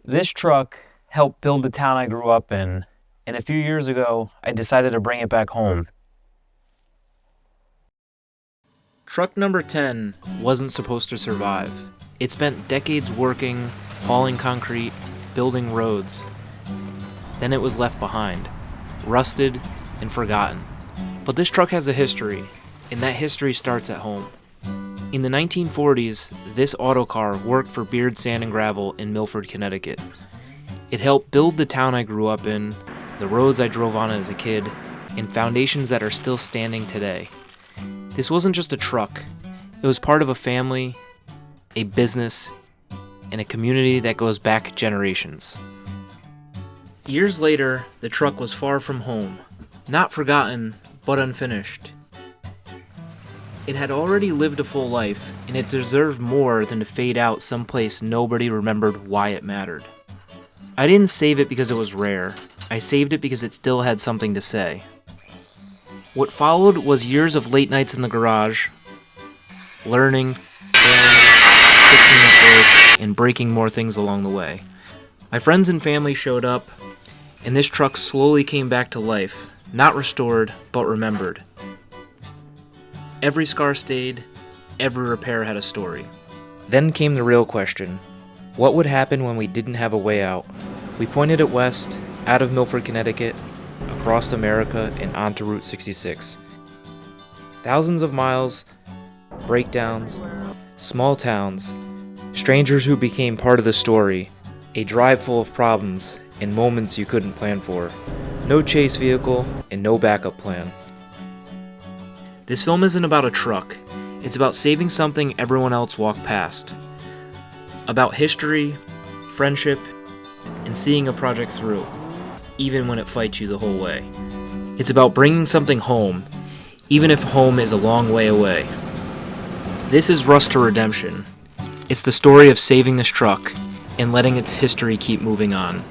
This truck helped build the town I grew up in, and a few years ago, I decided to bring it back home. Truck number 10 wasn't supposed to survive. It spent decades working, hauling concrete, building roads. Then it was left behind, rusted and forgotten. But this truck has a history, and that history starts at home. In the 1940s, this autocar worked for Beard Sand and Gravel in Milford, Connecticut. It helped build the town I grew up in, the roads I drove on as a kid, and foundations that are still standing today. This wasn't just a truck. It was part of a family, a business, and a community that goes back generations. Years later, the truck was far from home, not forgotten, but unfinished. It had already lived a full life, and it deserved more than to fade out someplace nobody remembered why it mattered. I didn't save it because it was rare. I saved it because it still had something to say. What followed was years of late nights in the garage, learning, and breaking more things along the way. My friends and family showed up, and this truck slowly came back to life, not restored, but remembered. Every scar stayed, every repair had a story. Then came the real question. What would happen when we didn't have a way out? We pointed it west, out of Milford, Connecticut, across America, and onto Route 66. Thousands of miles, breakdowns, small towns, strangers who became part of the story, a drive full of problems and moments you couldn't plan for. No chase vehicle and no backup plan. This film isn't about a truck. It's about saving something everyone else walked past. About history, friendship, and seeing a project through, even when it fights you the whole way. It's about bringing something home, even if home is a long way away. This is Rust to Redemption. It's the story of saving this truck and letting its history keep moving on.